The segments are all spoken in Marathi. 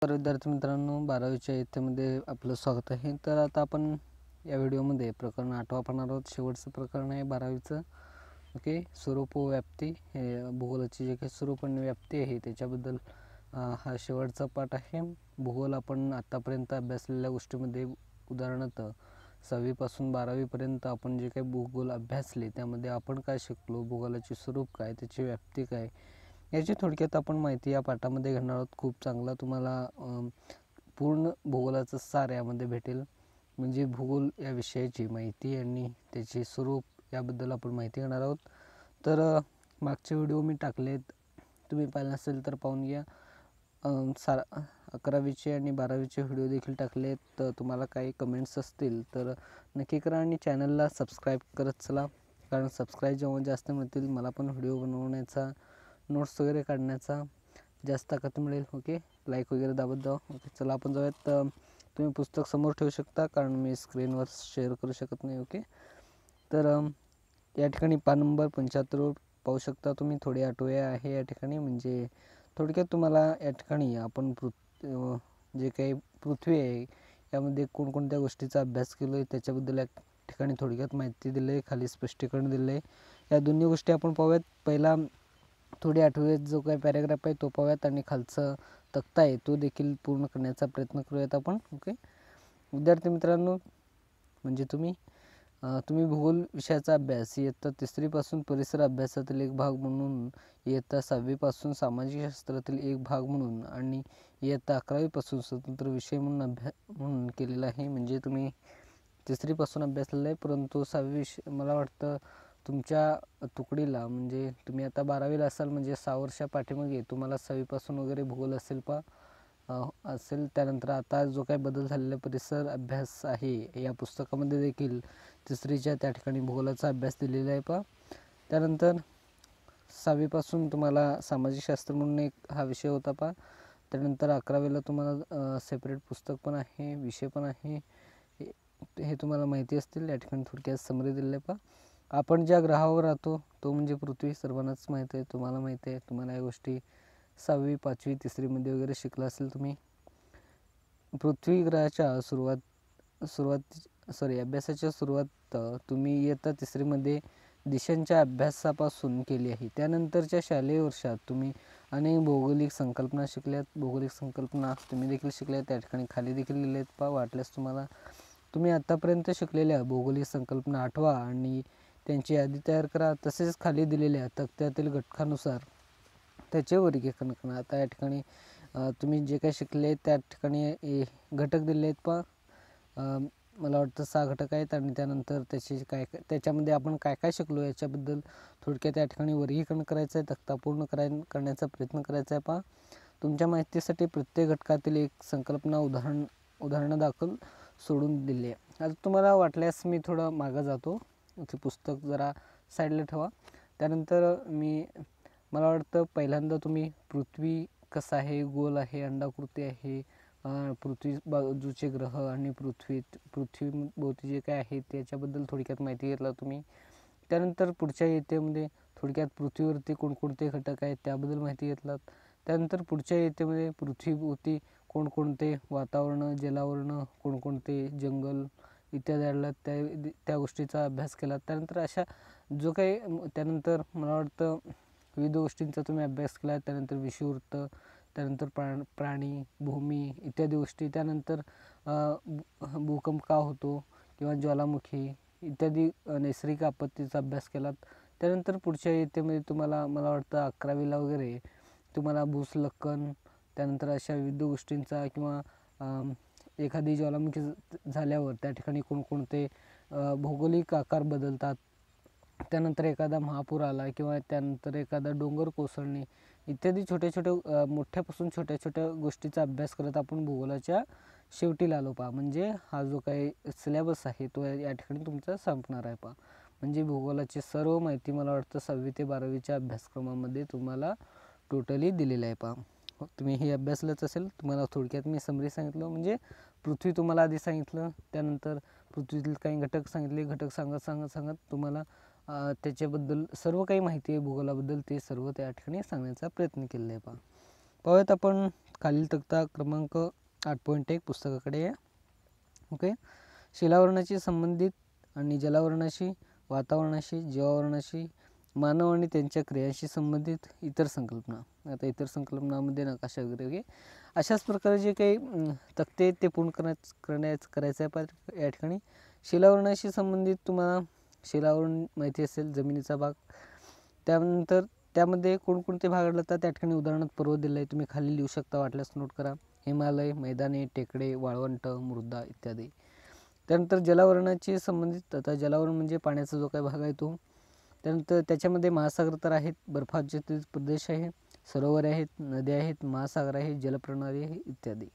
तर विद्यार्थी मित्रांनो, 12वीच्या इयत्तेमध्ये आपलं स्वागत आहे. तर आता आपण या व्हिडिओमध्ये प्रकरण 8 पाहणार आहोत. शेवटचं प्रकरण आहे 12वीचं. ओके, स्वरूप व व्याप्ती. हे भूगोलाची जे काही स्वरूप आणि व्याप्ती आहे त्याच्याबद्दल हा शेवटचा पाठ आहे. भूगोल आपण आतापर्यंत अभ्यासलेल्या गोष्टीमध्ये, उदाहरणार्थ 6वी पासून 12वी पर्यंत आपण जे काही भूगोल अभ्यासले त्यामध्ये आपण काय शिकलो, भूगोलाचे स्वरूप काय, त्याची व्याप्ती काय, याची थोडक्यात आपण माहिती या पाठामध्ये घेणार आहोत. खूप चांगला तुम्हाला पूर्ण भूगोलाचं सार यामध्ये भेटेल. म्हणजे भूगोल या विषयाची माहिती आणि त्याचे स्वरूप याबद्दल आपण माहिती घेणार आहोत. तर मागचे व्हिडिओ मी टाकलेत, तुम्ही पाहिलं नसेल तर पाहून घ्या. 11वीचे आणि 12वीचे व्हिडिओ देखील टाकलेत. तर तुम्हाला काही कमेंट्स असतील तर नक्की करा आणि चॅनलला सबस्क्राईब करत चला, कारण सबस्क्राईब जेव्हा जास्त मिळतील मला पण व्हिडिओ बनवण्याचा, नोट्स वगैरे काढण्याचा जास्त ताकद मिळेल. ओके, लाईक वगैरे दाबत जावा. ओके, चला आपण जाऊयात. तुम्ही पुस्तक समोर ठेवू शकता, कारण मी स्क्रीनवर शेअर करू शकत नाही. ओके, तर या ठिकाणी पान नंबर 75 पाहू शकता तुम्ही. थोडी आठवण आहे या ठिकाणी. म्हणजे थोडक्यात तुम्हाला या ठिकाणी आपण जे काही पृथ्वी आहे यामध्ये कोणकोणत्या गोष्टीचा अभ्यास केलो आहे त्याच्याबद्दल या ठिकाणी थोडक्यात माहिती दिली आहे, खाली स्पष्टीकरण दिलं आहे. या दोन्ही गोष्टी आपण पाहूयात. पहिला थोडी आठवड्यात जो काही पॅराग्राफ आहे तो पाहूयात आणि खालचा तक्ता आहे तो देखील पूर्ण करण्याचा प्रयत्न करूयात आपण. ओके विद्यार्थी मित्रांनो, म्हणजे तुम्ही भूगोल विषयाचा अभ्यास इयत्ता 3री पासून परिसर अभ्यासातील एक भाग म्हणून, इयत्ता 6वी पासून सामाजिक शास्त्रातील एक भाग म्हणून आणि इयत्ता 11वी पासून स्वतंत्र विषय म्हणून केलेला आहे. म्हणजे तुम्ही 3री पासून अभ्यासलेला आहे, परंतु 6वी विषय मला वाटतं तुमच्या तुकडीला, म्हणजे तुम्ही आता 12वीला असाल म्हणजे 6 वर्षा पाठीमागे तुम्हाला 6वी पासून वगैरे भूगोल असेल. त्यानंतर आता जो काही बदल झालेला परिसर अभ्यास आहे या पुस्तकामध्ये देखील 3रीच्या त्या ठिकाणी भूगोलाचा अभ्यास दिलेला आहे. त्यानंतर 6वी पासून तुम्हाला सामाजिक शास्त्र म्हणून एक हा विषय होता. त्यानंतर 11वीला तुम्हाला सेपरेट पुस्तक पण आहे, विषय पण आहे, हे तुम्हाला माहिती असतील. या ठिकाणी थोडक्यात समरी दिलेलं आहे. आपण ज्या ग्रहावर राहतो तो म्हणजे पृथ्वी, सर्वांनाच माहीत आहे, तुम्हाला माहीत आहे. तुम्हाला या गोष्टी 6वी 5वी 3रीमध्ये वगैरे शिकला असेल तुम्ही. पृथ्वी ग्रहाच्या अभ्यासाच्या सुरुवात तुम्ही इयत्ता 3रीमध्ये दिशांच्या अभ्यासापासून केली आहे. त्यानंतरच्या शालेय वर्षात तुम्ही अनेक भौगोलिक संकल्पना शिकल्यात. भौगोलिक संकल्पना तुम्ही देखील शिकल्यात, त्या ठिकाणी खाली देखील लिहिलेत. वाटल्यास तुम्हाला तुम्ही आतापर्यंत शिकलेल्या भौगोलिक संकल्पना आठवा आणि त्यांची यादी तयार करा. तसेच खाली दिलेल्या तक्त्यातील घटकानुसार त्याचे वर्गीकरण करा. आता या ठिकाणी तुम्ही जे काही शिकले त्या ठिकाणी घटक दिले आहेत. मला वाटतं 6 घटक आहेत आणि त्यानंतर त्याच्यामध्ये आपण काय काय शिकलो याच्याबद्दल थोडक्यात या ठिकाणी वर्गीकरण करायचं आहे. तक्ता पूर्ण करण्याचा प्रयत्न करायचा आहे. तुमच्या माहितीसाठी प्रत्येक घटकातील एक संकल्पना उदाहरणं दाखल सोडून दिली आहे. आता तुम्हाला वाटल्यास मी थोडं मागं जातो, ते पुस्तक जरा साईडला ठेवा. त्यानंतर मला वाटतं पहिल्यांदा तुम्ही पृथ्वी कसा आहे, गोल आहे, अंडाकृती आहे, पृथ्वी बाजूचे ग्रह आणि पृथ्वीभोवती जे काय आहे त्याच्याबद्दल थोडक्यात माहिती घेतला तुम्ही. त्यानंतर पुढच्या इयत्तेमध्ये थोडक्यात पृथ्वीवरती कोणकोणते घटक आहेत त्याबद्दल माहिती घेतलात. त्यानंतर पुढच्या इयत्तेमध्ये पृथ्वीभोवती कोणकोणते वातावरण, जलावरण, कोणकोणते जंगल इत्यादी आढळतात त्या गोष्टीचा अभ्यास केला. त्यानंतर अशा जो काही त्यानंतर मला वाटतं विविध गोष्टींचा तुम्ही अभ्यास केला. त्यानंतर विषुववृत्त, त्यानंतर प्राणी, भूमी इत्यादी गोष्टी, त्यानंतर भूकंप का होतो किंवा ज्वालामुखी इत्यादी नैसर्गिक आपत्तीचा अभ्यास केलात. त्यानंतर पुढच्या इयत्तेमध्ये तुम्हाला मला वाटतं 11वीला वगैरे तुम्हाला भूस्खलन, त्यानंतर अशा विविध गोष्टींचा, किंवा एखादी ज्वालामुखी झाल्यावर त्या ठिकाणी कोणकोणते भौगोलिक आकार बदलतात, त्यानंतर एखादा महापूर आला किंवा त्यानंतर एखादा डोंगर कोसळणे इत्यादी मोठ्यापासून छोट्या छोट्या गोष्टीचा अभ्यास करत आपण भूगोलाच्या शेवटी आलो. म्हणजे हा जो काही सिलेबस आहे तो या ठिकाणी तुमचा संपणार आहे. म्हणजे भूगोलाची सर्व माहिती मला वाटतं 6वी ते 12वीच्या अभ्यासक्रमामध्ये तुम्हाला टोटली दिलेलं आहे. तुम्ही हे अभ्यासलंच असेल. तुम्हाला थोडक्यात मी समरी सांगितलं, म्हणजे पृथ्वी तुम्हाला आधी सांगितलं, त्यानंतर पृथ्वीतील काही घटक सांगितले. घटक सांगत तुम्हाला त्याच्याबद्दल सर्व काही माहिती आहे भूगोलाबद्दल ते सर्व त्या ठिकाणी सांगण्याचा प्रयत्न केलेला आहे. पाहूयात आपण खालील तक्ता क्रमांक 8.1 पुस्तकाकडे या. ओके. शिलावरणाशी संबंधित आणि जलावरणाशी, वातावरणाशी, जीवावरणाशी, मानव आणि त्यांच्या क्रियांशी संबंधित इतर संकल्पना. आता इतर संकल्पनामध्ये नकाशा वगैरे अशाच प्रकारे जे काही तक्ते आहेत ते पूर्ण करायचं आहे या ठिकाणी. शिलावरणाशी संबंधित तुम्हाला शिलावरण माहिती असेल, जमिनीचा भाग. त्यानंतर त्यामध्ये कोणकोणते भाग आढळतात त्या ठिकाणी उदाहरणात पर्वत दिलं आहे, तुम्ही खाली लिहू शकता, वाटल्यास नोट करा. हिमालय, मैदाने, टेकडे, वाळवंट, मृदा इत्यादी. त्यानंतर जलावरणाची संबंधित, आता जलावरण म्हणजे पाण्याचा जो काही भाग आहे तो. त्यानंतर त्याच्यामध्ये महासागर तर आहेत, बर्फाच्छादित प्रदेश आहे, सरोवरे आहेत, नद्या आहेत, महासागर आहे, जलप्रणाली आहे इत्यादी.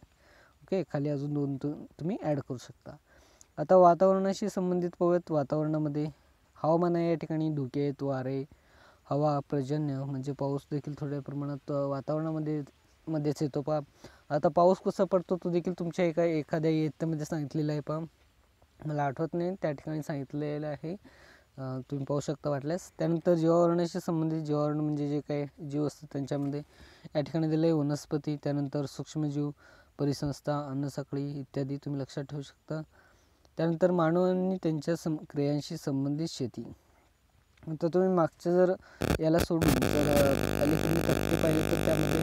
ओके. खाली अजून 2 तुम्ही ॲड करू शकता. आता वातावरणाशी संबंधित पाहूयात. वातावरणामध्ये हवामान आहे, या ठिकाणी धुके आहेत, वारे, हवा, पर्जन्य म्हणजे पाऊस देखील थोड्या प्रमाणात मध्येच येतो. पहा आता पाऊस कसा पडतो तो देखील तुमच्या एखाद्या इयत्तेमध्ये सांगितलेला आहे. पहा मला आठवत नाही, त्या ठिकाणी सांगितलेलं आहे, तुम्ही पाहू शकता वाटल्यास. त्यानंतर जीवावरणाशी संबंधित, जीवावरण म्हणजे जे काही जीव असतात त्यांच्यामध्ये या ठिकाणी दिलं आहे वनस्पती, त्यानंतर सूक्ष्मजीव, परिसंस्था, अन्नसाखळी इत्यादी तुम्ही लक्षात ठेवू शकता. त्यानंतर मानव आणि त्यांच्या क्रियांशी संबंधित शेती. तर तुम्ही मागच्या जर याला सोडून जर अलीकडे तक्ते पाहिले तर त्यामध्ये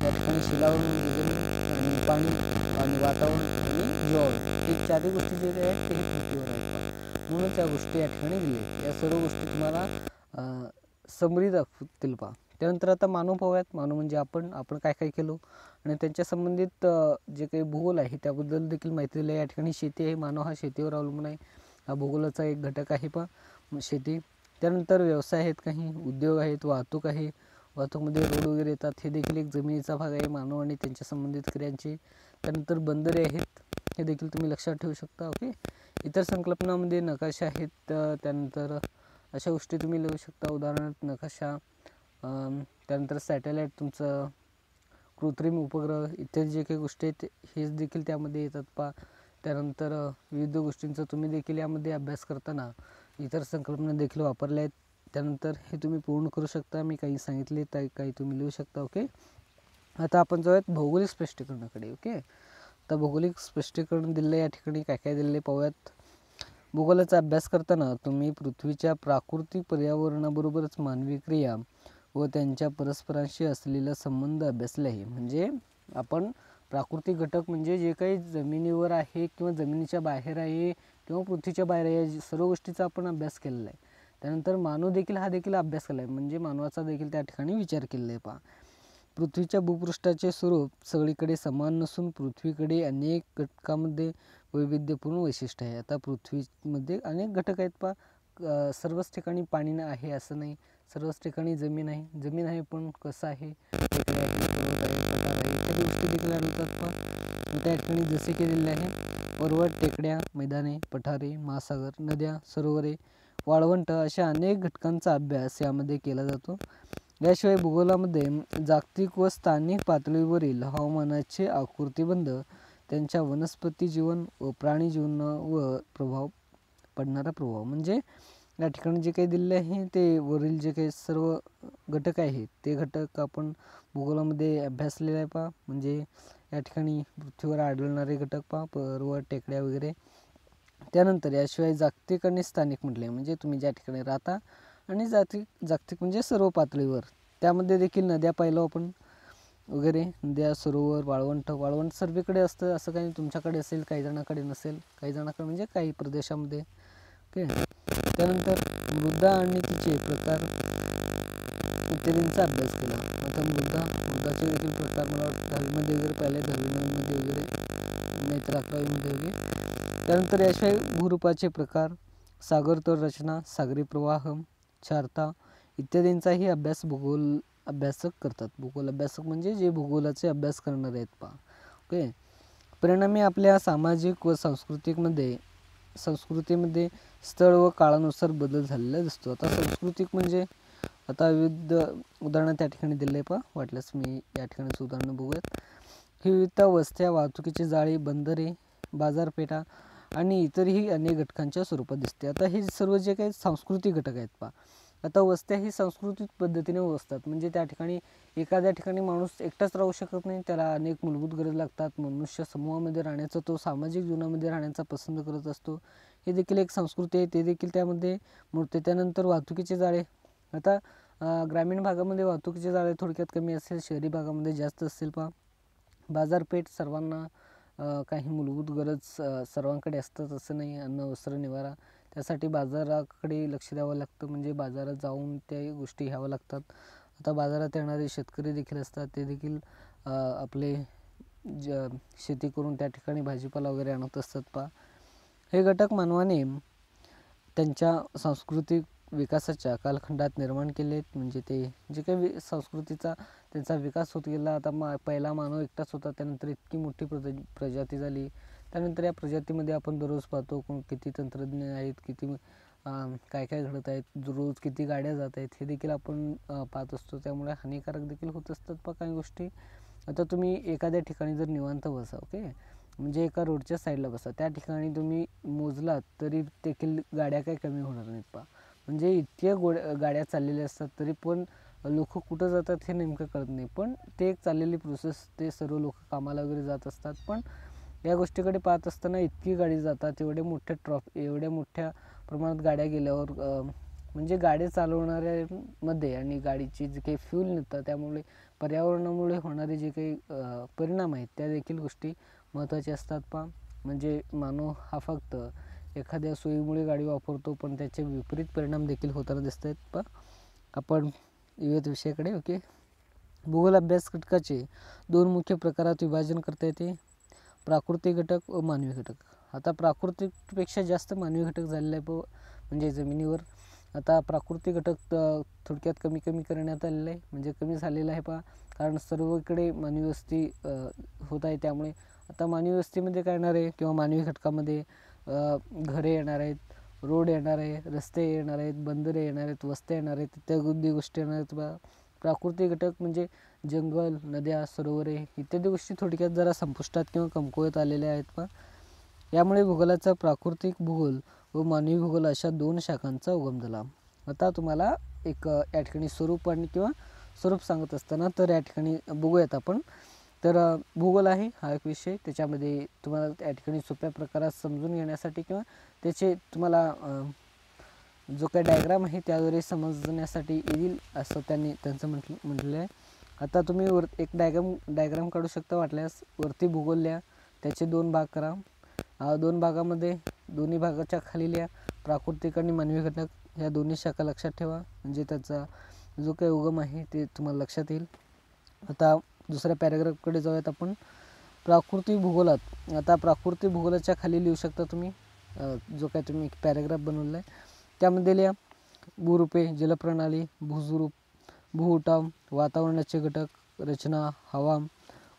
या ठिकाणी शिलावरण, जमीन आणि पाणी आणि वातावरण आणि जीवावरण हे 4ही गोष्टी जे आहेत ते पृथ्वीवर आहेत. म्हणून त्या गोष्टी या ठिकाणी दिल्या. या सर्व गोष्टी तुम्हाला समरी दाखवतील. पहा त्यानंतर आता मानव पाहूयात. मानव म्हणजे आपण काय काय केलो आणि त्यांच्या संबंधित जे काही भूगोल आहे त्याबद्दल देखील माहिती दिली आहे. या ठिकाणी शेती आहे, मानव हा शेतीवर अवलंबून आहे, हा भूगोलाचा एक घटक आहे. पण शेती. त्यानंतर व्यवसाय आहेत, काही उद्योग आहेत, वाहतूक आहे, वाहतूकमध्ये रोड वगैरे येतात, हे देखील एक जमिनीचा भाग आहे, मानव आणि त्यांच्या संबंधित क्रियांचे. त्यानंतर बंदरे आहेत, हे देखील तुम्ही लक्षात ठेवू शकता. ओके. इतर संकल्पनामध्ये नकाशा आहेत, त्यानंतर अशा गोष्टी तुम्ही लिहू शकता, उदाहरणार्थ नकाशा. त्यानंतर सॅटेलाईट, तुमचं कृत्रिम उपग्रह इत्यादी जे काही गोष्टी आहेत हेच देखील त्यामध्ये येतात. पहा त्यानंतर विविध गोष्टींचा तुम्ही देखील यामध्ये अभ्यास करताना इतर संकल्पना देखील वापरल्या आहेत. त्यानंतर हे तुम्ही पूर्ण करू शकता. मी काही सांगितले तर काही तुम्ही लिहू शकता. ओके. आता आपण जाऊयात भौगोलिक स्पष्टीकरणाकडे. ओके. आता भौगोलिक स्पष्टीकरण दिले, या ठिकाणी काय काय दिले पाहूयात. भूगोलाचा अभ्यास करताना तुम्ही पृथ्वीच्या प्राकृतिक पर्यावरणाबरोबरच मानवी क्रिया व त्यांच्या परस्परांशी असलेला संबंध अभ्यासले आहे. म्हणजे आपण प्राकृतिक घटक म्हणजे जे काही जमिनीवर आहे किंवा जमिनीच्या बाहेर आहे किंवा पृथ्वीच्या बाहेर आहे, सर्व गोष्टीचा आपण अभ्यास केलेला आहे. त्यानंतर मानव देखील हा देखील अभ्यास केला आहे, म्हणजे मानवाचा देखील त्या ठिकाणी विचार केलेला आहे. पहा पृथ्वीच्या भूपृष्ठाचे स्वरूप सगळीकडे समान नसून पृथ्वीकडे अनेक घटकांमध्ये वैविध्यपूर्ण वैशिष्ट्य आहे. आता पृथ्वीमध्ये अनेक घटक आहेत. पहा सर्वच ठिकाणी पाणी आहे असं नाही, सर्वच ठिकाणी जमीन आहे पण कसं आहे, टेकड्या आहेत, पर्वत आहे, पठार आहे इत्यादी गोष्टी देखील आढळतात. पण त्या ठिकाणी जसे की दिले आहे पर्वत, टेकड्या, मैदाने, पठारे, महासागर, नद्या, सरोवरे, वाळवंट अशा अनेक घटकांचा अभ्यास यामध्ये केला जातो. याशिवाय भूगोलामध्ये जागतिक व स्थानिक पातळीवरील हवामानाचे आकृतिबंध, त्यांच्या वनस्पती जीवन व प्राणी जीवनावर पडणारा प्रभाव म्हणजे या ठिकाणी जे काही दिले आहे ते वरील जे काही सर्व घटक आहेत ते घटक आपण भूगोलामध्ये अभ्यासलेले आहे. पहा म्हणजे या ठिकाणी पृथ्वीवर आढळणारे घटक, पहा पर्वत, टेकड्या वगैरे. त्यानंतर याशिवाय जागतिक आणि स्थानिक म्हटले म्हणजे तुम्ही ज्या ठिकाणी राहता आणि जागतिक म्हणजे सर्व पातळीवर. त्यामध्ये देखील नद्या पाहिलो आपण वगैरे, नद्या, सरोवर, वाळवंट सर्वीकडे असतं, असं काही तुमच्याकडे असेल, काही जणांकडे नसेल, काही जणांकडे म्हणजे काही प्रदेशामध्ये. ओके. त्यानंतर मृदा आणि तिचे प्रकार इत्यादींचा अभ्यास केला. आता मृदाचे देखील प्रकार मला वाटतं 10वीमध्ये वगैरे पाहिले, 10वी 9वीमध्ये वगैरे, नाहीतर 11वीमध्ये वगैरे. त्यानंतर याशिवाय भूरूपाचे प्रकार, सागरतळ रचना, सागरी प्रवाह, क्षारता इत्यादींचाही अभ्यास भूगोल अभ्यासक करतात. भूगोल अभ्यासक म्हणजे जे भूगोलाचे अभ्यास करणारे आहेत. पहा ओके. परिणामी आपल्या सामाजिक व संस्कृतीमध्ये स्थळ व काळानुसार बदल झालेला दिसतो. आता सांस्कृतिक म्हणजे आता विविध उदाहरणं त्या ठिकाणी दिले. पहा वाटल्यास मी या ठिकाणीच उदाहरणं बघूयात. ही विविधता वस्त्या, वाहतुकीची जाळी, बंदरे, बाजारपेठा आणि इतरही अनेक घटकांच्या स्वरूपात दिसते. आता हे सर्व जे काही सांस्कृतिक घटक आहेत. पहा आता वस्त्या ही सांस्कृतिक पद्धतीने वसतात, म्हणजे त्या ठिकाणी एखाद्या ठिकाणी माणूस एकटाच राहू शकत नाही, त्याला अनेक मूलभूत गरज लागतात. मनुष्य समूहामध्ये राहण्याचा, तो सामाजिक जीवनामध्ये राहण्याचा पसंत करत असतो. हे देखील एक संस्कृती आहे, ते देखील त्यामध्ये मोडते. त्यानंतर वाहतुकीचे जाळे. आता ग्रामीण भागामध्ये वाहतुकीचे जाळे थोडक्यात कमी असेल, शहरी भागामध्ये जास्त असेल. बाजारपेठ सर्वांना काही मूलभूत गरज सर्वांकडे असतात असं नाही. अन्न, वस्त्र, निवारा, त्यासाठी बाजाराकडे लक्ष द्यावं लागतं, म्हणजे बाजारात जाऊन त्या गोष्टी घ्याव्या लागतात. आता बाजारात येणारे शेतकरी देखील असतात, ते देखील आपले शेती करून त्या ठिकाणी भाजीपाला वगैरे आणत असतात. हे घटक मानवाने त्यांच्या सांस्कृतिक विकासाच्या कालखंडात निर्माण केले आहेत. म्हणजे ते जे काही संस्कृतीचा त्यांचा विकास होत गेला. आता पहिला मानव एकटाच होता, त्यानंतर इतकी मोठी प्रजाती झाली. त्यानंतर या प्रजातीमध्ये आपण दररोज पाहतो किती तंत्रज्ञ आहेत, किती काय काय घडत आहेत, रोज किती गाड्या जात आहेत, हे देखील आपण पाहत असतो. त्यामुळे हानिकारक देखील होत असतात काही गोष्टी. आता तुम्ही एखाद्या ठिकाणी जर निवांत बसा, ओके, म्हणजे एका रोडच्या साईडला बसा, त्या ठिकाणी तुम्ही मोजलात तरी देखील गाड्या काही कमी होणार नाहीत. म्हणजे इतक्या गाड्या चाललेल्या असतात, तरी पण लोक कुठं जातात हे नेमकं कळत नाही. पण ते एक चाललेली प्रोसेस, ते सर्व लोक कामाला वगैरे जात असतात. पण या गोष्टीकडे पाहत असताना इतकी गाडी जातात, एवढ्या मोठ्या प्रमाणात गाड्या गेल्यावर म्हणजे गाडी चालवणाऱ्यामध्ये आणि गाडीची जे काही फ्यूल निघतात, त्यामुळे पर्यावरणामुळे होणारे जे काही परिणाम आहेत, त्या देखील गोष्टी महत्त्वाच्या असतात. म्हणजे मानव हा फक्त एखाद्या सोयीमुळे गाडी वापरतो, पण त्याचे विपरीत परिणाम देखील होताना दिसत आहेत. आपण विविध विषयाकडे, ओके. भूगोल अभ्यास घटकाचे दोन मुख्य प्रकारात विभाजन करता येते, प्राकृतिक घटक व मानवी घटक. आता प्राकृतिकपेक्षा जास्त मानवी घटक झालेला आहे म्हणजे जमिनीवर. आता प्राकृतिक घटक थोडक्यात कमी करण्यात आलेला आहे, म्हणजे कमी झालेला आहे कारण सर्वकडे मानवी वस्ती होत आहे. त्यामुळे आता मानवी वस्तीमध्ये काय येणार आहे, किंवा मानवी घटकामध्ये घरे येणार आहेत, रोड येणार आहे, रस्ते येणार आहेत, बंदरे येणार आहेत, वस्त्या येणार आहेत, इत्यादी गोष्टी येणार आहेत. प्राकृतिक घटक म्हणजे जंगल, नद्या, सरोवरे इत्यादी गोष्टी थोडक्यात जरा संपुष्टात किंवा कमकुवत आलेल्या आहेत. यामुळे भूगोलाचा प्राकृतिक भूगोल व मानवी भूगोल अशा दोन शाखांचा उगम झाला. आता तुम्हाला एक या ठिकाणी स्वरूप सांगत असताना तर या ठिकाणी बघूयात आपण. तर भूगोल आहे हा एक विषय, त्याच्यामध्ये तुम्हाला त्या ठिकाणी सोप्या प्रकारात समजून घेण्यासाठी किंवा त्याचे तुम्हाला जो काही डायग्राम आहे त्याद्वारे समजण्यासाठी येईल असं त्यांचं म्हटलं आहे. आता तुम्ही एक डायग्राम काढू शकता वाटल्यास. वरती भूगोल लिहा, त्याचे 2 भाग करा. 2 भागामध्ये दोन्ही भागाच्या खाली लिहा प्राकृतिक आणि मानवी घटक या दोन्ही शाखा लक्षात ठेवा, म्हणजे त्याचा जो काही उगम आहे ते तुम्हाला लक्षात येईल. आता दुसऱ्या पॅराग्राफकडे जाऊयात आपण. प्राकृतिक भूगोलात, आता प्राकृतिक भूगोलाच्या खाली लिहू शकता तुम्ही जो काही तुम्ही एक पॅराग्राफ बनवला आहे त्यामध्ये लिहा भूरूपे, जलप्रणाली, भूस्वरूप, भूउठाव, वातावरणाचे घटक, रचना, हवा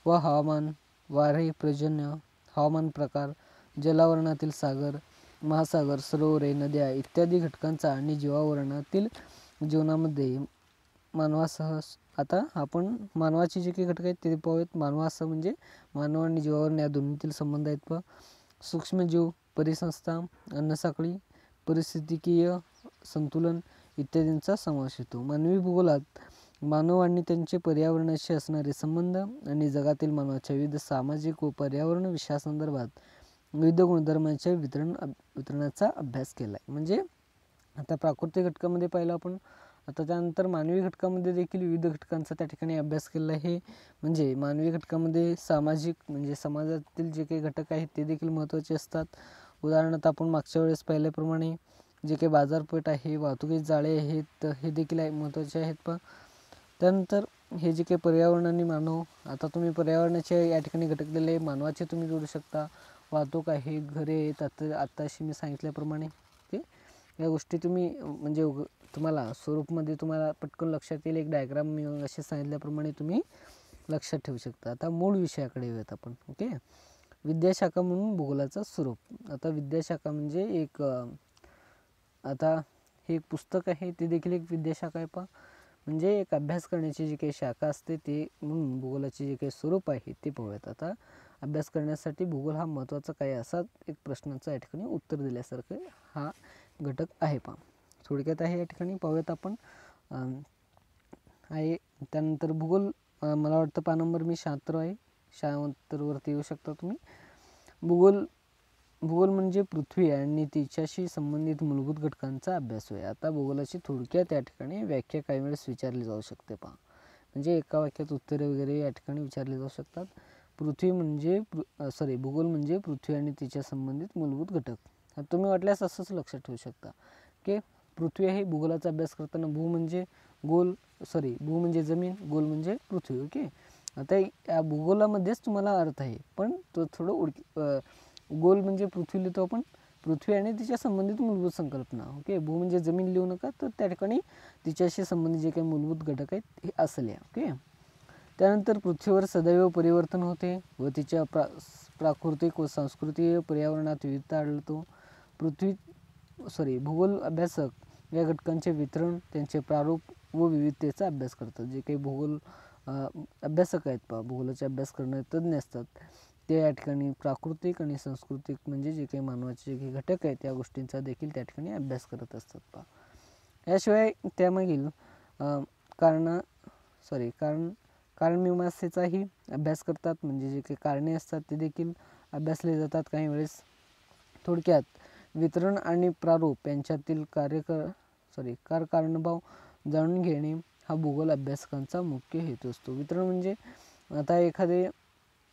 व हवामान, वारे, पर्जन्य, हवामान प्रकार, जलावरणातील सागर, महासागर, सरोवरे, नद्या इत्यादी घटकांचा आणि जीवावरणातील जीवनामध्ये मानवासह. आता आपण मानवाचे जे काही घटक आहेत ते पाहूयात. मानवासह म्हणजे मानव आणि जीवावरण या दोन्हीतील संबंध आहेत. सूक्ष्मजीव, परिसंस्था, अन्नसाखळी, पारिस्थितिकीय संतुलन इत्यादींचा समावेश होतो. मानवी भूगोलात मानव आणि त्यांचे पर्यावरणाशी असणारे संबंध आणि जगातील मानवाच्या विविध सामाजिक व पर्यावरण विषयासंदर्भात विविध गुणधर्मांच्या वितरणाचा अभ्यास केला आहे. म्हणजे आता प्राकृतिक घटकामध्ये पाहिलं आपण. आता त्यानंतर मानवी घटकामध्ये देखील विविध घटकांचा त्या ठिकाणी अभ्यास केला आहे. म्हणजे मानवी घटकामध्ये सामाजिक, म्हणजे समाजातील जे काही घटक आहेत ते देखील महत्त्वाचे असतात. उदाहरणार्थ आपण मागच्या वेळेस पाहिल्याप्रमाणे जे काही बाजारपेठ आहे, वाहतुकीचे जाळे आहेत, हे देखील महत्त्वाचे आहेत. त्यानंतर हे जे काही पर्यावरण आणि मानव, आता तुम्ही पर्यावरणाचे या ठिकाणी घटक दिले, मानवाचे तुम्ही जोडू शकता. वाहतूक आहे, घरे आहेत, आत्ताशी मी सांगितल्याप्रमाणे या गोष्टी तुम्ही म्हणजे तुम्हाला स्वरूपमध्ये तुम्हाला पटकन लक्षात येईल. एक डायग्राम मी असे सांगितल्याप्रमाणे तुम्ही लक्षात ठेवू शकता. आता मूळ विषयाकडे येऊयात आपण, ओके. विद्याशाखा म्हणून भूगोलाचं स्वरूप. आता विद्याशाखा म्हणजे एक, आता हे एक पुस्तक आहे, ते देखील एक विद्याशाखा आहे. म्हणजे एक अभ्यास करण्याची जी काही शाखा असते ते म्हणून भूगोलाचे जे काही स्वरूप आहे ते पाहूयात. आता अभ्यास करण्यासाठी भूगोल हा महत्त्वाचा काय, असा एक प्रश्नाचं या ठिकाणी उत्तर दिल्यासारखं हा घटक आहे. थोडक्यात आहे या ठिकाणी पाहूयात आपण आहे. त्यानंतर भूगोल, मला वाटतं पान नंबर मी 76 आहे, 76वरती येऊ शकता तुम्ही. भूगोल म्हणजे पृथ्वी आणि तिच्याशी संबंधित मूलभूत घटकांचा अभ्यास होय. आता भूगोलाची थोडक्यात या ठिकाणी व्याख्या काही वेळेस विचारली जाऊ शकते पहा, म्हणजे एका वाक्यात उत्तरे वगैरे या ठिकाणी विचारली जाऊ शकतात. भूगोल म्हणजे पृथ्वी आणि तिच्या संबंधित मूलभूत घटक. तुम्ही वाटल्यास असंच लक्षात ठेवू शकता की पृथ्वी आहे, भूगोलाचा अभ्यास करताना भू म्हणजे जमीन, गोल म्हणजे पृथ्वी. ओके, आता या भूगोलामध्येच तुम्हाला अर्थ आहे, पण तो थोडं गोल म्हणजे पृथ्वी लिहितो आपण, पृथ्वी आणि तिच्या संबंधित मूलभूत संकल्पना. ओके, भू म्हणजे जमीन लिहू नका, तर त्या ठिकाणी तिच्याशी संबंधित जे काही मूलभूत घटक आहेत हे असं लिहा. ओके, त्यानंतर पृथ्वीवर सदैव परिवर्तन होते व तिच्या प्राकृतिक व सांस्कृतिक पर्यावरणात विविधता आढळतो. भूगोल अभ्यासक या घटकांचे वितरण, त्यांचे प्रारूप व विविधतेचा अभ्यास करतात. जे काही भूगोल अभ्यासक आहेत पहा, भूगोलाचे अभ्यास करणारे तज्ज्ञ असतात, ते या ठिकाणी प्राकृतिक आणि सांस्कृतिक म्हणजे जे काही मानवाचे जे काही घटक आहेत त्या गोष्टींचा देखील त्या ठिकाणी अभ्यास करत असतात पहा. याशिवाय त्यामागील कारणमीमांसेचाही अभ्यास करतात, म्हणजे जे काही कारणे असतात ते देखील अभ्यासले जातात काही वेळेस. थोडक्यात वितरण आणि प्रारूप यांच्यातील कारणभाव जाणून घेणे हा भूगोल अभ्यासकांचा मुख्य हेतू असतो. वितरण म्हणजे आता एखादी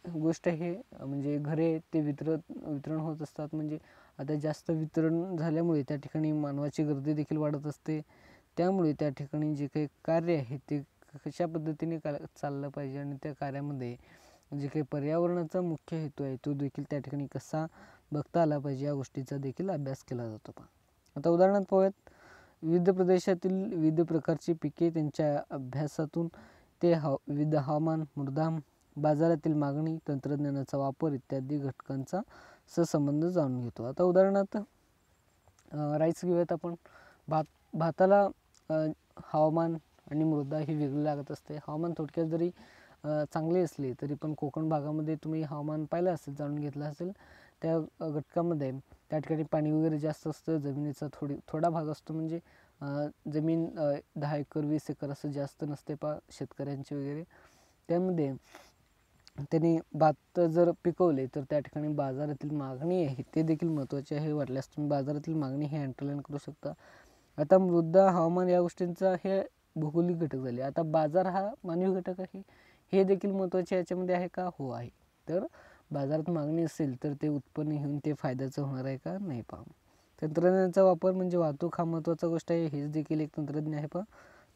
गोष्ट आहे, म्हणजे घरे ते वितरण होत असतात, म्हणजे आता जास्त वितरण झाल्यामुळे त्या ठिकाणी मानवाची गर्दी देखील वाढत असते. त्यामुळे त्या ठिकाणी जे काही कार्य आहे ते कशा पद्धतीने चाललं पाहिजे आणि त्या कार्यामध्ये जे काही पर्यावरणाचा मुख्य हेतू आहे तो देखील त्या ठिकाणी कसा बघता आला पाहिजे, या गोष्टीचा देखील अभ्यास केला जातो पहा. आता उदाहरणार्थ पाहूयात. विविध प्रदेशातील विविध प्रकारची पिके, त्यांच्या अभ्यासातून ते विविध हवामान, मृदा, बाजारातील मागणी, तंत्रज्ञानाचा वापर इत्यादी घटकांचा सहसंबंध जाणून घेतो. आता उदाहरणार्थ राईस घेऊयात आपण. भाताला हवामान आणि मृदा ही वेगळी लागत असते. हवामान थोडक्यात जरी चांगले असले तरी पण कोकण भागामध्ये तुम्ही हवामान पाहिलं असेल, जाणून घेतलं असेल, त्या घटकामध्ये त्या ठिकाणी पाणी वगैरे जास्त असतं, जमिनीचा थोडा भाग असतो, म्हणजे जमीन 10 एकर 20 एकर असं जास्त नसते पहा शेतकऱ्यांची वगैरे. त्यामध्ये त्यांनी भात जर पिकवले तर त्या ठिकाणी बाजारातील मागणी आहे ते देखील महत्त्वाचे आहे. वाटल्यास तुम्ही बाजारातील मागणी हे अंडरलाईन करू शकता. आता मृदा, हवामान या गोष्टींचा हे भौगोलिक घटक झाले. आता बाजार हा मानवी घटक आहे, हे देखील महत्त्वाचे याच्यामध्ये आहे का? हो आहे. तर बाजारात मागणी असेल तर ते उत्पन्न घेऊन ते फायद्याचं होणार आहे का? नाही पहा. तंत्रज्ञानाचा वापर म्हणजे वाहतूक हा महत्त्वाचा गोष्ट आहे, हेच देखील एक तंत्रज्ञान आहे पहा.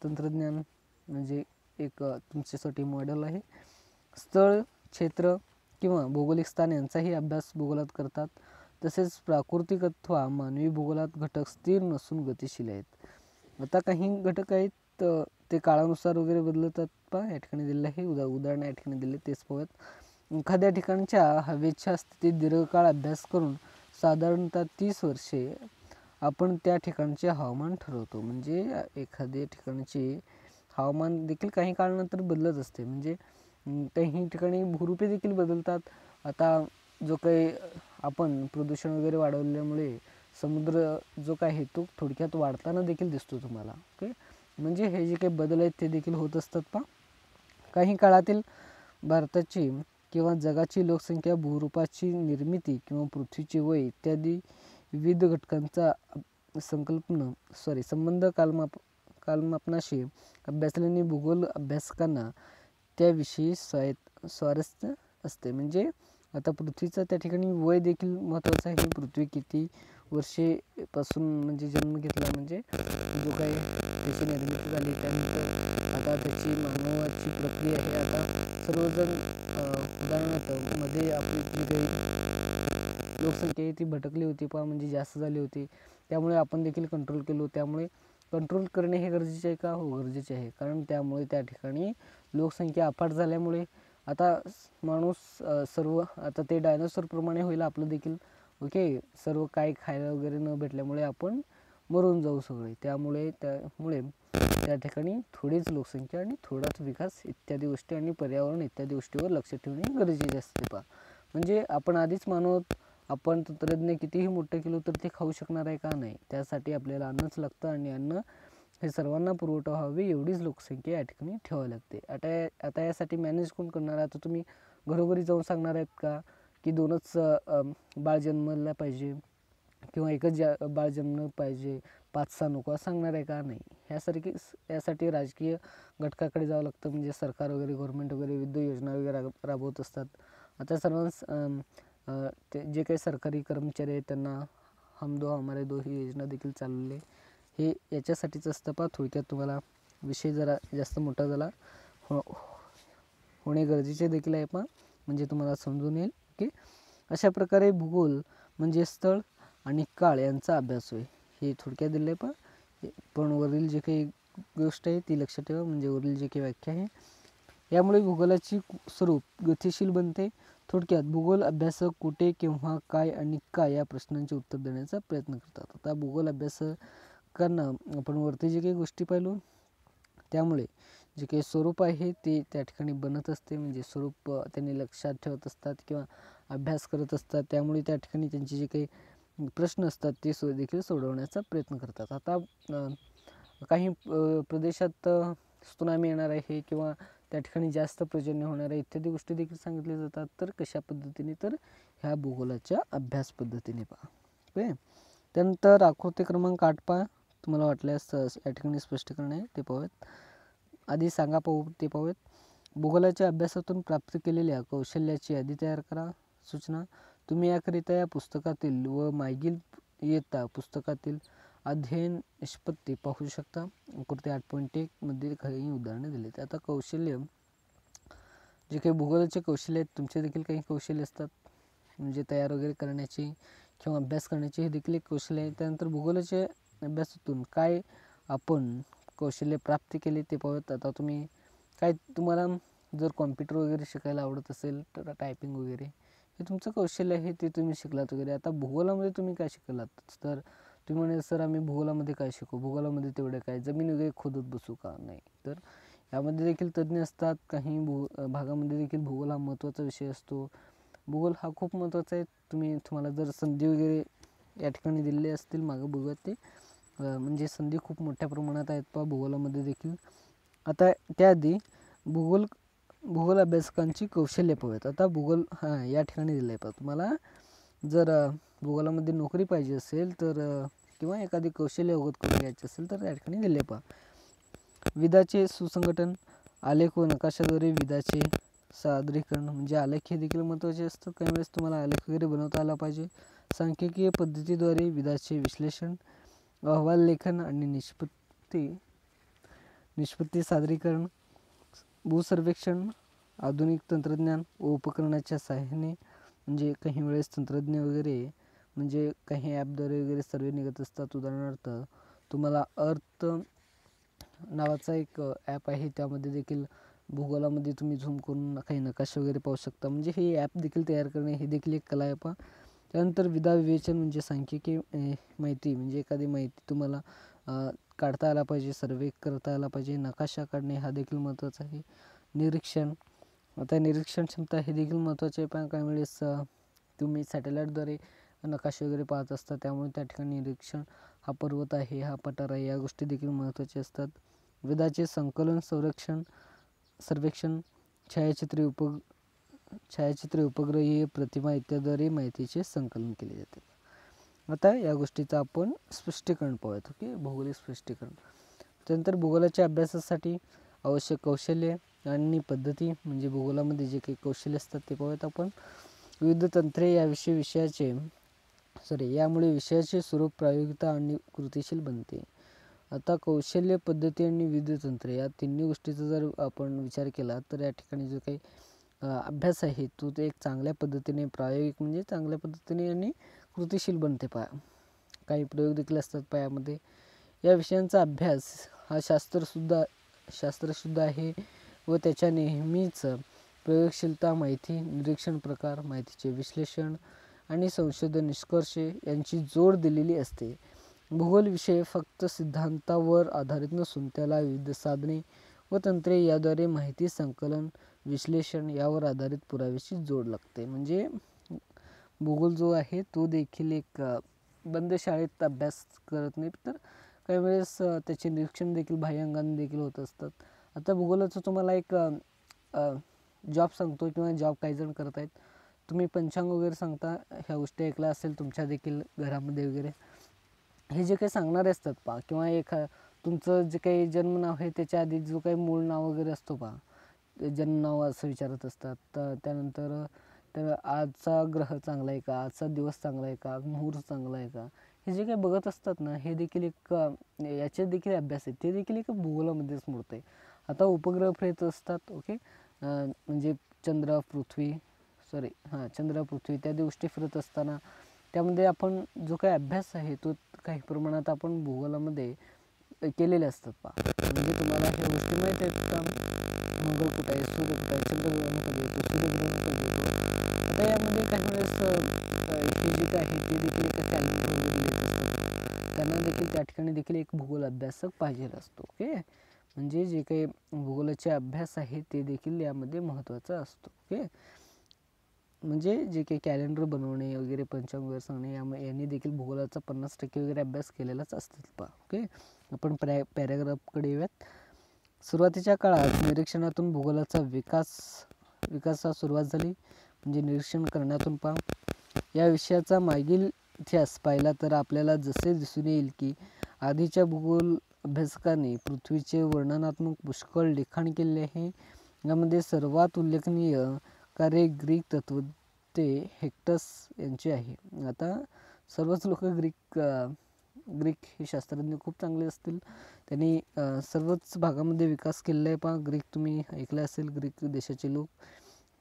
तंत्रज्ञान म्हणजे एक तुमच्यासाठी मॉडेल आहे. स्थळ, क्षेत्र किंवा भौगोलिक स्थान यांचाही अभ्यास भूगोलात करतात. तसेच प्राकृतिक अथवा मानवी भूगोलात घटक स्थिर नसून गतिशील आहेत. आता काही घटक आहेत ते काळानुसार वगैरे बदलतात पहा, या ठिकाणी दिलेलं आहे. उदाहरण या ठिकाणी दिले, तेच पाहूयात. एखाद्या ठिकाणच्या हवेच्या स्थितीत दीर्घकाळ अभ्यास करून साधारणतः 30 वर्षे आपण त्या ठिकाणचे हवामान ठरवतो. म्हणजे एखाद्या ठिकाणचे हवामान देखील काही काळानंतर बदलत असते, म्हणजे काही ठिकाणी भूरूपे देखील बदलतात. आता जो काही आपण प्रदूषण वगैरे वाढवल्यामुळे समुद्र जो काय आहे तो थोडक्यात वाढताना देखील दिसतो तुम्हाला. ओके, म्हणजे हे जे काही बदल आहेत ते देखील होत असतात पहा. काही काळातील भारताची किंवा जगाची लोकसंख्या, भूरूपाची निर्मिती किंवा पृथ्वीचे वय इत्यादी विविध घटकांचा संबंध कालमापनाशी अभ्यासल्याने भूगोल अभ्यासकांना त्याविषयी स्वारस्य असते. म्हणजे आता पृथ्वीचं त्या ठिकाणी वय देखील महत्त्वाचं आहे. पृथ्वी किती वर्षेपासून म्हणजे जन्म घेतला, म्हणजे जो काही त्याची निर्मिती झाली, त्यानंतर आता त्याची मानवाची प्रक्रिया आहे. आता सर्वजण उदाहरणार्थ मध्ये आपली जी काही लोकसंख्या आहे ती भटकली होती पहा, म्हणजे जास्त झाली होती, त्यामुळे आपण देखील कंट्रोल केलो. त्यामुळे कंट्रोल करणे हे गरजेचे आहे का? हो, गरजेचे आहे. कारण त्यामुळे त्या ठिकाणी लोकसंख्या अफाट झाल्यामुळे आता माणूस सर्व आता ते डायनोसॉरप्रमाणे होईल आपलं देखील. ओके, सर्व काय खायला वगैरे न भेटल्यामुळे आपण मरून जाऊ सगळे. त्यामुळे त्या ठिकाणी थोडीच लोकसंख्या आणि थोडाच विकास इत्यादी गोष्टी आणि पर्यावरण इत्यादी गोष्टीवर लक्ष ठेवणे गरजेचे असते पहा. म्हणजे आपण आधीच मानव आपण तंत्रज्ञ कितीही मोठं केलं तर ते खाऊ शकणार आहे का? नाही. त्यासाठी आपल्याला अन्नच लागतं आणि अन्न हे सर्वांना पुरवठा व्हावी एवढीच लोकसंख्या या ठिकाणी ठेवावी लागते. आता यासाठी मॅनेज कोण करणार आहे? आता तुम्ही घरोघरी जाऊन सांगणार आहेत का की 2च बाळ जन्माला पाहिजे किंवा एकच बाळ जन्मलं पाहिजे, 5-6 नको असं सांगणार आहे का? नाही. यासाठी राजकीय घटकाकडे जावं लागतं, म्हणजे सरकार वगैरे, गव्हर्नमेंट वगैरे विविध योजना वगैरे राबवत असतात. आता सर्वांस ते जे काही सरकारी कर्मचारी आहेत त्यांना हम दो हमारे दो ही योजना देखील चालवली आहे. हे याच्यासाठीच असतं. थोडक्यात तुम्हाला विषय जरा जास्त मोठा झाला होणे गरजेचे देखील आहे म्हणजे तुम्हाला समजून येईल की अशा प्रकारे भूगोल म्हणजे स्थळ आणि काळ यांचा अभ्यास होय. हे थोडक्यात दिलं आहे पण वरील जे काही गोष्ट आहे ती लक्षात ठेवा, म्हणजे वरील जे काही व्याख्या आहे. यामुळे भूगोलाची स्वरूप गतिशील बनते. थोडक्यात भूगोल अभ्यासक कुठे, केव्हा, काय आणि का या प्रश्नांचे उत्तर देण्याचा प्रयत्न करतात. आता भूगोल अभ्यासकांना आपण वरती जे काही गोष्टी पाहिलो त्यामुळे जे काही स्वरूप आहे ते त्या ठिकाणी बनत असते, म्हणजे स्वरूप त्यांनी लक्षात ठेवत असतात किंवा अभ्यास करत असतात. त्यामुळे त्या ठिकाणी त्यांचे जे काही प्रश्न असतात ते देखील सोडवण्याचा प्रयत्न करतात. आता काही प्रदेशात त्सुनामी येणार आहे किंवा त्या ठिकाणी जास्त पर्जन्य होणार आहे इत्यादी गोष्टी देखील सांगितल्या जातात. तर कशा पद्धतीने? तर ह्या भूगोलाच्या अभ्यास पद्धतीने पहा. ओके. त्यानंतर आकृती क्रमांक 8 पहा. तुम्हाला वाटल्यास या ठिकाणी स्पष्टीकरण आहे ते पाहूयात. आधी सांगा ते पाहूयात. भूगोलाच्या अभ्यासातून प्राप्त केलेल्या कौशल्याची यादी तयार करा. सूचना: तुम्ही याकरिता या पुस्तकातील व मागील इयत्ता पुस्तकातील अध्ययन निष्पत्ती पाहू शकता. आकृती 8.1 मध्ये काही उदाहरणे दिली. आता कौशल्य, जे काही भूगोलाचे कौशल्य आहेत, तुमचे देखील काही कौशल्य असतात, म्हणजे तयार वगैरे करण्याची किंवा अभ्यास करण्याची हे देखील एक कौशल्य आहे. त्यानंतर भूगोलाच्या अभ्यासातून काय आपण कौशल्य प्राप्त केले ते पाहूयात. आता तुम्हाला जर कॉम्प्युटर वगैरे शिकायला आवडत असेल तर टायपिंग वगैरे हे तुमचं कौशल्य आहे, ते तुम्ही शिकलात वगैरे. आता भूगोलामध्ये तुम्ही काय शिकलात? तर तुम्ही म्हणाल सर आम्ही भूगोलामध्ये काय शिकू, भूगोलामध्ये तेवढं काय, जमीन वगैरे खोदत बसू का? नाही. तर यामध्ये देखील तज्ज्ञ असतात. काही भागामध्ये देखील भूगोल हा महत्त्वाचा विषय असतो. भूगोल हा खूप महत्त्वाचा आहे. तुम्हाला जर संधी वगैरे या ठिकाणी दिलेले असतील मागं बघूयात ते, म्हणजे संधी खूप मोठ्या प्रमाणात आहेत भूगोलामध्ये देखील. आता त्याआधी भूगोल अभ्यासकांची कौशल्य पाहूयात. आता भूगोल या ठिकाणी दिलं आहे तुम्हाला जर भूगोलामध्ये नोकरी पाहिजे असेल तर किंवा एखादी कौशल्य अवगत करून घ्यायचे असेल तर या ठिकाणी दिले विधाचे सुसंघटन, आलेख व नकाशाद्वारे विधाचे सादरीकरण, म्हणजे आलेख हे देखील महत्त्वाचे असतं. काही वेळेस तुम्हाला आलेख वगैरे बनवता आला पाहिजे. सांख्यिकीय पद्धतीद्वारे विधाचे विश्लेषण, अहवाल लेखन आणि निष्पत्ती सादरीकरण, भूसर्वेक्षण, आधुनिक तंत्रज्ञान व उपकरणाच्या सहाय्याने, म्हणजे काही वेळेस तंत्रज्ञ वगैरे म्हणजे काही ॲपद्वारे वगैरे सर्वे निघत असतात. उदाहरणार्थ तुम्हाला अर्थ नावाचा एक ॲप आहे, त्यामध्ये देखील भूगोलामध्ये तुम्ही झूम करून काही नकाशे वगैरे पाहू शकता. म्हणजे हे ॲप देखील तयार करणे हे देखील एक कला आहे त्यानंतर विधा विवेचन, म्हणजे सांख्यिकी माहिती, म्हणजे एखादी माहिती तुम्हाला काढता आला पाहिजे, सर्वे करता आला पाहिजे. नकाशा काढणे हा देखील महत्त्वाचा आहे. निरीक्षण, आता निरीक्षण क्षमता हे देखील महत्त्वाचे आहे. काही वेळेस तुम्ही सॅटेलाईटद्वारे नकाशे वगैरे पाहत असता, त्यामुळे त्या ठिकाणी निरीक्षण, हा पर्वत आहे, हा पठार आहे, या गोष्टी देखील महत्त्वाच्या असतात. विधाचे संकलन, सर्वेक्षण, छायाचित्रे, उपग्रहीय प्रतिमा इत्यादीद्वारे माहितीचे संकलन केले जाते. आता या गोष्टीचं आपण स्पष्टीकरण पाहूयात. ओके, भौगोलिक स्पष्टीकरण. त्यानंतर भूगोलाच्या अभ्यासासाठी आवश्यक कौशल्य आणि पद्धती, म्हणजे भूगोलामध्ये जे काही कौशल्य असतात ते पाहूयात आपण. विविध तंत्रे यामुळे विषयाचे स्वरूप प्रायोगिकता आणि कृतीशील बनते. आता कौशल्य, पद्धती आणि विविध तंत्रे या तिन्ही गोष्टीचा जर आपण विचार केला तर या ठिकाणी जो काही अभ्यास आहे तो ते एक चांगल्या पद्धतीने प्रायोगिक, म्हणजे चांगल्या पद्धतीने आणि कृतीशील बनते. काही प्रयोग देखील असतात यामध्ये. या विषयांचा अभ्यास हा शास्त्रशुद्ध आहे व त्याच्या नेहमीच प्रयोगशीलता, माहिती निरीक्षण प्रकार, माहितीचे विश्लेषण आणि संशोधन निष्कर्ष यांची जोड दिलेली असते. भूगोल विषय फक्त सिद्धांतावर आधारित नसून त्याला विविध साधने व तंत्रे याद्वारे माहिती संकलन, विश्लेषण यावर आधारित पुराव्याची जोड लागते. म्हणजे भूगोल जो आहे तो देखील एक बंद शाळेत अभ्यास करत नाही, तर काही वेळेस त्याचे निरीक्षण देखील बाह्यांगाने देखील होत असतात. आता भूगोलाचं तुम्हाला एक जॉब सांगतो किंवा जॉब काही जण करत आहेत. तुम्ही पंचांग वगैरे सांगता, ह्या गोष्टी ऐकल्या असेल तुमच्या देखील घरामध्ये वगैरे. हे जे काही सांगणारे असतात पहा, किंवा तुमचं जे काही जन्म नाव आहे त्याच्या आधी जो काही मूळ नाव वगैरे असतो पहा, ते जन्म नाव असं विचारत असतात. तर त्यानंतर तर आजचा ग्रह चांगला आहे का, आजचा दिवस चांगला आहे का, मुहूर्त चांगला आहे का, हे जे काही बघत असतात ना, हे देखील एक याचे देखील अभ्यास आहे, ते देखील एक भूगोलामध्येच मोडतं. आता उपग्रह फिरत असतात, ओके, म्हणजे चंद्र पृथ्वी त्या गोष्टी फिरत असताना त्यामध्ये आपण जो काही अभ्यास आहे तो काही प्रमाणात आपण भूगोलामध्ये केलेले असतात पहा. म्हणजे तुम्हाला ह्या गोष्टी माहीत आहेत का, मंगळ कुठं आहे, सूर्य कुठं आहे, चंद्रग्रहण कधी येतो, सूर्यग्रहण कधी येतो. आता यामध्ये काही वेळेस हे जे काय आहे ते देखील एका कॅलेंडर वगैरे लिहित असतात, त्यांना देखील त्या ठिकाणी देखील एक भूगोल अभ्यासक पाहिजे असतो. ओके, म्हणजे जे काही भूगोलाचे अभ्यास आहे ते देखील यामध्ये महत्त्वाचा असतो. ओके, म्हणजे जे काही कॅलेंडर बनवणे वगैरे, पंचांग वगैरे सांगणे, यांनी देखील भूगोलाचा 50% वगैरे अभ्यास केलेलाच असतात पहा. ओके, आपण पॅराग्राफकडे येऊयात. सुरुवातीच्या काळात निरीक्षणातून भूगोलाचा विकासास सुरुवात झाली, म्हणजे निरीक्षण करण्यातून पहा. या विषयाचा मागील इतिहास पाहिला तर आपल्याला जसे दिसून येईल की आधीच्या भूगोल अभ्यासकांनी पृथ्वीचे वर्णनात्मक पुष्कळ लिखाण केले आहे. यामध्ये सर्वात उल्लेखनीय कार्य ग्रीक तत्त्वज्ञ हेक्टस यांचे आहे. आता सर्वच लोक ग्रीक हे शास्त्रज्ञ खूप चांगले असतील, त्यांनी सर्वच भागामध्ये विकास केलेला आहे पहा. ग्रीक तुम्ही ऐकलं असेल, ग्रीक देशाचे लोक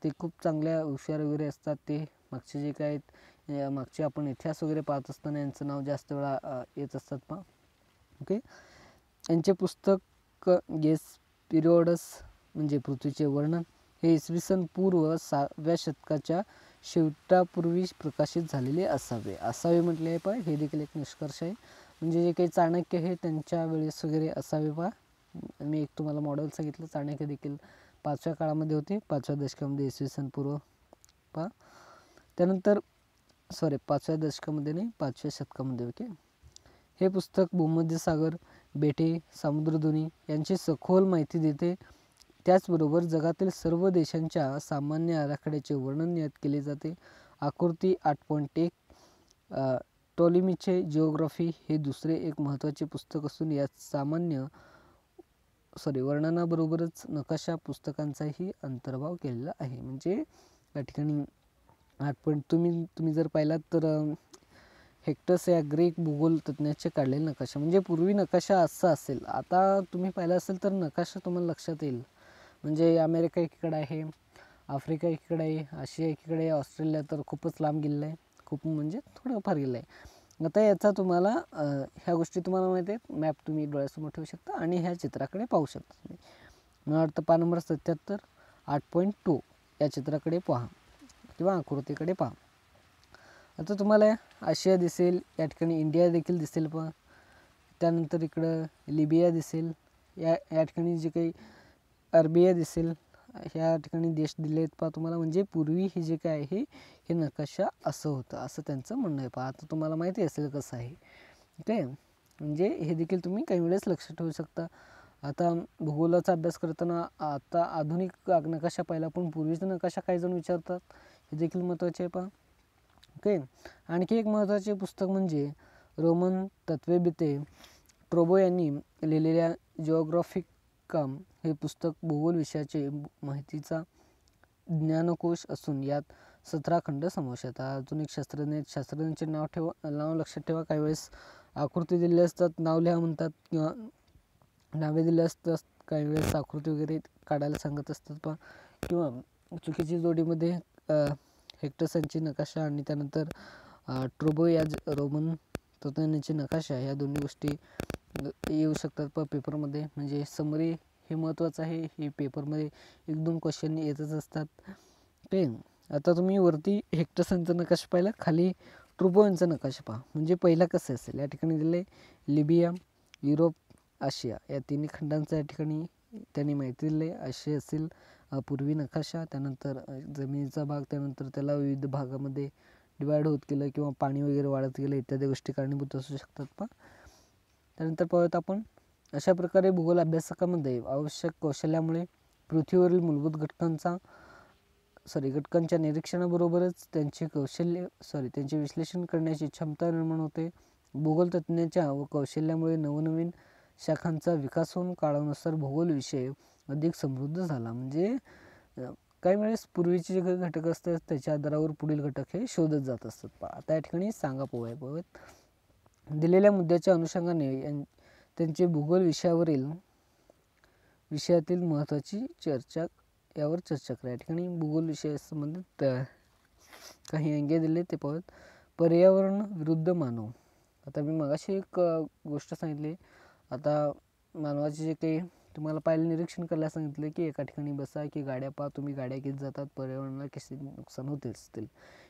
ते खूप चांगल्या हुशार वगैरे असतात. ते मागचे जे काय आहेत, मागचे आपण इतिहास वगैरे पाहत असताना यांचं नाव जास्त वेळा येत असतात पहा. ओके, यांचे पुस्तक गेस पिरियडस म्हणजे पृथ्वीचे वर्णन हे इसवी सन पूर्व 6व्या शतकाच्या शेवटापूर्वी प्रकाशित झालेले असावे म्हटले आहे पहा. हे देखील एक निष्कर्ष आहे, म्हणजे जे काही चाणक्य आहे त्यांच्या वेळेस वगैरे असावे पहा. मी एक तुम्हाला मॉडेल सांगितलं, चाणक्य देखील 5व्या काळामध्ये होते, 5व्या दशकामध्ये इसवी सन पूर्व पहा. त्यानंतर 5व्या दशकामध्ये नाही, 5व्या शतकामध्ये. ओके, हे पुस्तक भूमध्य सागर, बेटे, समुद्रधुनी यांची सखोल माहिती देते. त्याचबरोबर जगातील सर्व देशांच्या सामान्य आराखड्याचे वर्णन यात केले जाते. आकृती 8.1 टॉलेमीचे जिओग्राफी हे दुसरे एक महत्त्वाचे पुस्तक असून यात वर्णनाबरोबरच नकाशा पुस्तकांचाही अंतर्भाव केलेला आहे. म्हणजे या ठिकाणी 8 तुम्ही जर पाहिलात तर हेक्टस या ग्रीक भूगोल तज्ज्ञाचे काढलेले नकाशा, म्हणजे पूर्वी नकाशा असा असेल, आता तुम्ही पाहिला असेल तर नकाशा तुम्हाला लक्षात येईल. म्हणजे अमेरिका एकीकडे आहे, आफ्रिका एकीकडे आहे, आशिया एकीकडे आहे, ऑस्ट्रेलिया तर खूपच लांब गेलेला आहे, खूप म्हणजे थोडंफार गेलं आहे. आता याचा तुम्हाला ह्या गोष्टी तुम्हाला माहिती आहेत, मॅप तुम्ही डोळ्यासमोर ठेवू शकता आणि ह्या चित्राकडे पाहू शकता तुम्ही. मला वाटतं पान नंबर 77 8.2 या चित्राकडे पहा किंवा आकृतीकडे पहा. आता तुम्हाला आशिया दिसेल, या ठिकाणी इंडिया देखील दिसेल पहा. त्यानंतर इकडं लिबिया दिसेल, या ठिकाणी जे काही अरबिया दिसेल, ह्या ठिकाणी देश दिले आहेत पहा तुम्हाला. म्हणजे पूर्वी हे जे काय आहे हे नकाशा असं होतं, असं त्यांचं म्हणणं आहे पहा. आता तुम्हाला माहिती असेल कसं आहे. ओके, म्हणजे हे देखील तुम्ही काही वेळेस लक्षात ठेवू शकता. आता भूगोलाचा अभ्यास करताना आता आधुनिक नकाशा पाहिला, पण पूर्वीचा नकाशा काही जण विचारतात, हे देखील महत्त्वाचे आहे पहा. ओके, आणखी एक महत्त्वाचे पुस्तक म्हणजे रोमन तत्त्ववेत्ते स्ट्रॅबो यांनी लिहिलेल्या जिओग्राफिकम हे पुस्तक भूगोल विषयाचे माहितीचा ज्ञानकोश असून यात 17 खंड समावेश. आधुनिक शास्त्रज्ञांचे नाव लक्षात ठेवा. काही वेळेस आकृती दिलेली असतात, नाव लिहा म्हणतात किंवा नावे दिले असतात, काही वेळेस आकृती वगैरे काढायला सांगत असतात पहा. किंवा चुकीची जोडीमध्ये हेक्टसांची नकाशा आणि त्यानंतर स्ट्रॅबो या रोमन तत्त्वज्ञांचे नकाशा, ह्या दोन्ही गोष्टी येऊ शकतात पहा पेपरमध्ये. म्हणजे समरी हे महत्त्वाचं आहे, हे पेपरमध्ये 1-2 क्वेश्चन येतच असतात. ओके, आता तुम्ही वरती हेक्टसांचा नकाशा पाहिला, खाली स्ट्रॅबो यांचा नकाशा पहा. म्हणजे पहिला कसं असेल, या ठिकाणी दिले लिबिया, युरोप, आशिया या तिन्ही खंडांचा या ठिकाणी त्यांनी माहिती दिली. आशिया असेल पूर्वी नकाशा, त्यानंतर जमिनीचा भाग, त्यानंतर त्याला विविध भागामध्ये डिवाइड होत गेलं किंवा पाणी वगैरे वाढत गेलं इत्यादी गोष्टी कारणीभूत असू शकतात पहा. त्यानंतर पाहूयात आपण अशा प्रकारे भूगोल अभ्यासकामध्ये आवश्यक कौशल्यामुळे पृथ्वीवरील मूलभूत घटकांच्या निरीक्षणाबरोबरच त्यांचे त्यांचे विश्लेषण करण्याची क्षमता निर्माण होते. भूगोल तज्ञांच्या व कौशल्यामुळे नवनवीन शाखांचा विकास होऊन काळानुसार भूगोल विषय अधिक समृद्ध झाला. म्हणजे काही वेळेस पूर्वीचे जे घटक असतात त्याच्या आधारावर पुढील घटक हे शोधत जात असतात पहा. आता या ठिकाणी सांगा पोहायत दिलेल्या मुद्द्याच्या अनुषंगाने त्यांचे भूगोल विषयातील महत्त्वाची यावर चर्चा करा. या ठिकाणी भूगोल विषयासंबंधित काही अंगे दिले ते पाहूयात. पर्यावरण विरुद्ध मानव. आता मी मगाशी एक गोष्ट सांगितली. आता मानवाचे जे काही तुम्हाला पाहिलं निरीक्षण करायला सांगितलं की एका ठिकाणी बसा की गाड्या पहा, तुम्ही गाड्या घेत जातात, पर्यावरणाला कसे नुकसान होते असतील.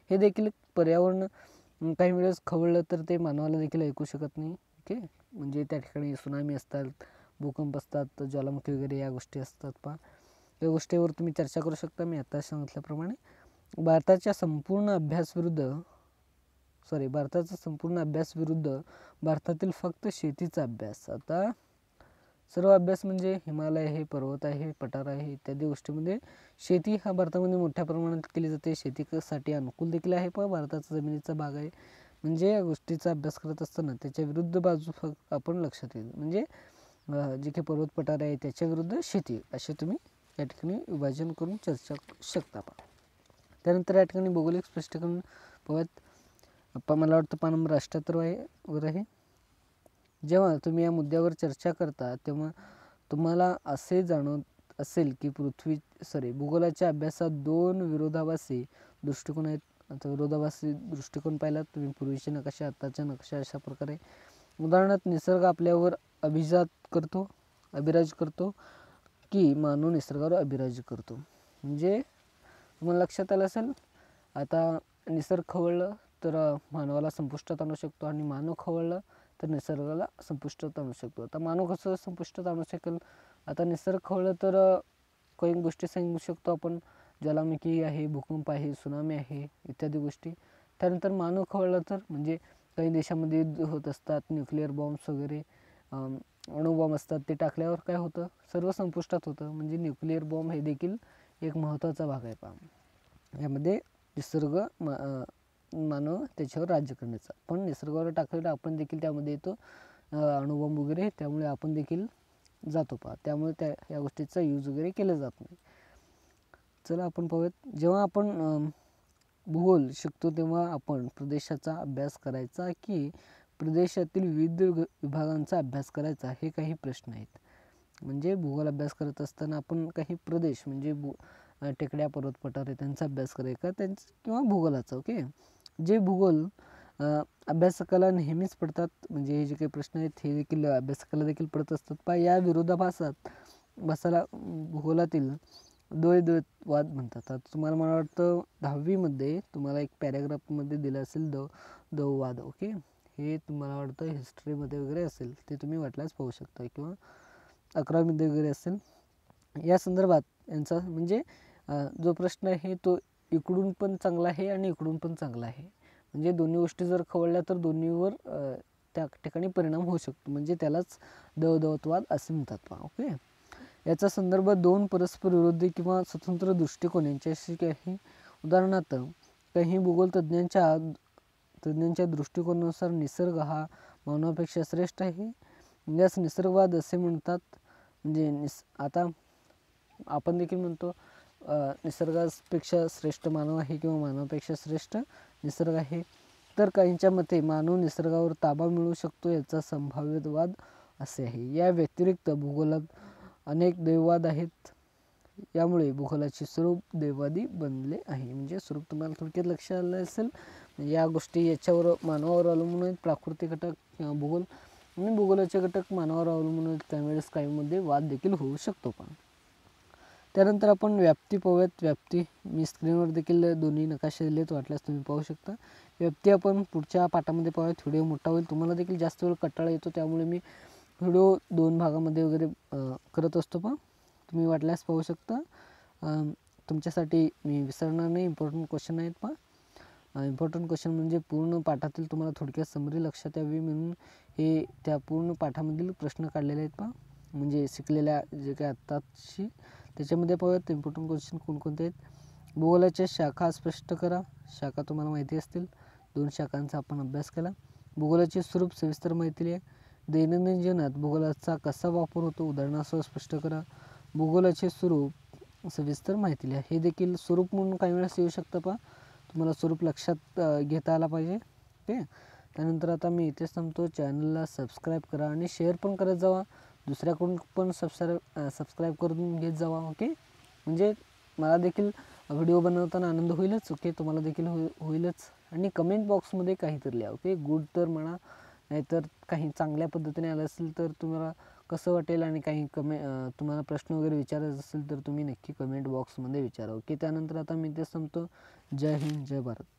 हे देखील पर्यावरण काही वेळेस खवळलं तर ते मानवाला देखील ऐकू शकत नाही. ओके, म्हणजे त्या ठिकाणी सुनामी असतात, भूकंप असतात, ज्वालामुखी वगैरे या गोष्टी असतात पहा. या गोष्टीवर तुम्ही चर्चा करू शकता. मी आता सांगितल्याप्रमाणे भारताचा संपूर्ण अभ्यास विरुद्ध भारतातील फक्त शेतीचा अभ्यास. आता सर्व अभ्यास म्हणजे हिमालय आहे, पर्वत आहे, पठार आहे इत्यादी गोष्टीमध्ये शेती हा भारतामध्ये मोठ्या प्रमाणात केली जाते. शेतीसाठी अनुकूल देखील आहे पण भारताचा जमिनीचा भाग आहे. म्हणजे या गोष्टीचा अभ्यास करत असताना त्याच्या विरुद्ध बाजू आपण लक्षात येईल. म्हणजे जे काही पर्वत पठार आहे त्याच्या विरुद्ध शेती असे तुम्ही या ठिकाणी विभाजन करून चर्चा करू शकता. त्यानंतर या ठिकाणी भौगोलिक स्पष्टीकरण पाहूयात. मला वाटतं पान नंबर 78 वर आहे. जेव्हा तुम्ही या मुद्द्यावर चर्चा करता तेव्हा तुम्हाला असे जाणवत असेल की भूगोलाच्या अभ्यासात दोन विरोधाभासी दृष्टिकोन आहेत. आता विरोधाभासी दृष्टिकोन पाहिलात तुम्ही, पूर्वीचे नकाशे, आत्ताच्या नकाशा अशा प्रकारे. उदाहरणार्थ निसर्ग आपल्यावर अभिराज करतो की मानव निसर्गावर अभिराज करतो. म्हणजे तुम्हाला लक्षात आलं असेल, आता निसर्ग खवळलं तर मानवाला संपुष्टात आणू शकतो आणि मानव खवळलं तर निसर्गाला संपुष्टात आणू शकतो. आता मानव कसं संपुष्टात आणू शकेल? आता निसर्ग खवळलं तर काही गोष्टी सांगू शकतो आपण, ज्वालामुखी आहे, भूकंप आहे, सुनामी आहे इत्यादी गोष्टी. त्यानंतर मानव खवळला तर म्हणजे काही देशामध्ये युद्ध होत असतात, न्यूक्लिअर बॉम्ब्स वगैरे अणुबॉम्ब असतात, ते टाकल्यावर काय होतं, सर्व संपुष्टात होतं. म्हणजे न्यूक्लिअर बॉम्ब हे देखील एक महत्त्वाचा भाग आहे पहा. यामध्ये निसर्ग मानव त्याच्यावर राज्य करण्याचा, पण निसर्गावर टाकलेला आपण देखील त्यामध्ये येतो, अणुबॉम्ब वगैरे, त्यामुळे आपण देखील जातो पहा. त्यामुळे या गोष्टीचा यूज वगैरे केला जात नाही. चला आपण पाहूयात. जेव्हा आपण भूगोल शिकतो तेव्हा आपण प्रदेशाचा अभ्यास करायचा की प्रदेशातील विविध विभागांचा अभ्यास करायचा, हे काही प्रश्न आहेत. म्हणजे भूगोल अभ्यास करत असताना आपण काही प्रदेश म्हणजे टेकड्या, पर्वत, पठार त्यांचा अभ्यास करायचा किंवा भूगोलाचा. ओके, जे भूगोल अभ्यासकाला नेहमीच पडतात, म्हणजे हे जे काही प्रश्न आहेत हे देखील अभ्यासकाला देखील पडत असतात पहा. या विरोधाभासाला भूगोलातील द्वैतवाद म्हणतात. आता तुम्हाला मला वाटतं 10वी मध्ये तुम्हाला एक पॅराग्राफमध्ये दिलं असेल द्वैतवाद. ओके, हे तुम्हाला वाटतं हिस्ट्रीमध्ये वगैरे असेल, ते तुम्ही वाटल्यास पाहू शकता किंवा 11वीमध्ये वगैरे असेल. या संदर्भात यांचा म्हणजे जो प्रश्न आहे तो इकडून पण चांगला आहे आणि इकडून पण चांगला आहे. म्हणजे दोन्ही गोष्टी जर खवळल्या तर दोन्हीवर त्या ठिकाणी परिणाम होऊ शकतो. म्हणजे त्यालाच द्वैतवाद असे म्हणतात पहा. ओके, याचा संदर्भ दोन परस्पर विरोधी किंवा स्वतंत्र दृष्टिकोन यांच्याशी आहे. उदाहरणार्थ काही भूगोल तज्ञांच्या दृष्टिकोनानुसार निसर्ग हा मानवापेक्षा श्रेष्ठ आहे, यास निसर्गवाद असे म्हणतात. म्हणजे आता आपण देखील म्हणतो निसर्गापेक्षा श्रेष्ठ मानव आहे किंवा मानवापेक्षा श्रेष्ठ निसर्ग आहे. तर काहींच्या मते मानव निसर्गावर ताबा मिळवू शकतो, याचा संभाव्यवाद असे आहे. या व्यतिरिक्त भूगोलात अनेक दैववाद आहेत, यामुळे भूगोलाचे स्वरूप दैववादी बनले आहे. म्हणजे स्वरूप तुम्हाला थोडक्यात लक्षात आलं असेल. या गोष्टी याच्यावर मानवावर अवलंबून आहेत, प्राकृतिक घटक किंवा भूगोल, आणि भूगोलाचे घटक मानवावर अवलंबून आहेत. त्यावेळेस काहीमध्ये वाद देखील होऊ शकतो पण. त्यानंतर आपण व्याप्ती पाहूयात. व्याप्ती मी स्क्रीनवर देखील दोन्ही नकाशे दिलेत, वाटल्यास तुम्ही पाहू शकता. व्याप्ती आपण पुढच्या पाठामध्ये पाहूयात. व्हिडिओ मोठा होईल, तुम्हाला देखील जास्त वेळ कंटाळा येतो, त्यामुळे मी व्हिडिओ 2 भागामध्ये वगैरे करत असतो पण तुम्ही वाटल्यास पाहू शकता. तुमच्यासाठी मी विसरणार नाही, इम्पॉर्टंट क्वेश्चन आहेत पहा. इम्पॉर्टंट क्वेश्चन म्हणजे पूर्ण पाठातील तुम्हाला थोडक्यात समरी लक्षात यावी म्हणून हे त्या पूर्ण पाठामधील प्रश्न काढलेले आहेत पहा, म्हणजे शिकलेल्या जे काही आत्ताची. त्याच्यामध्ये पाहूयात इम्पॉर्टंट क्वेश्चन कोणकोणते आहेत. भूगोलाच्या शाखा स्पष्ट करा. शाखा तुम्हाला माहिती असतील, 2 शाखांचा आपण अभ्यास केला. भूगोलाचे स्वरूप सविस्तर माहिती आहे. दैनंदिन जीवनात भूगोलाचा कसा वापर होतो उदाहरणासह स्पष्ट करा. भूगोलाचे स्वरूप सविस्तर माहिती लिहा. हे देखील स्वरूप म्हणून काही वेळेस येऊ शकतं पहा, तुम्हाला स्वरूप लक्षात घेता आला पाहिजे. ओके. त्यानंतर आता मी इथेच थांबतो. चॅनलला सबस्क्राईब करा आणि शेअर पण करत जावा, दुसऱ्याकडून पण सबस्क्राईब करून घेत जावा. ओके, म्हणजे मला देखील व्हिडिओ बनवताना आनंद होईलच. ओके, तुम्हाला देखील होईलच. आणि कमेंट बॉक्समध्ये काहीतरी लिहा. ओके, गुड तर म्हणा, नाहीतर काही चांगल्या पद्धतीने आलं असेल तर तुम्हाला कसं वाटेल, आणि काही तुम्हाला प्रश्न वगैरे विचारायचा असेल तर तुम्ही नक्की कमेंट बॉक्समध्ये विचारा. ओके, त्यानंतर आता मी ते सांगतो. जय हिंद, जय भारत.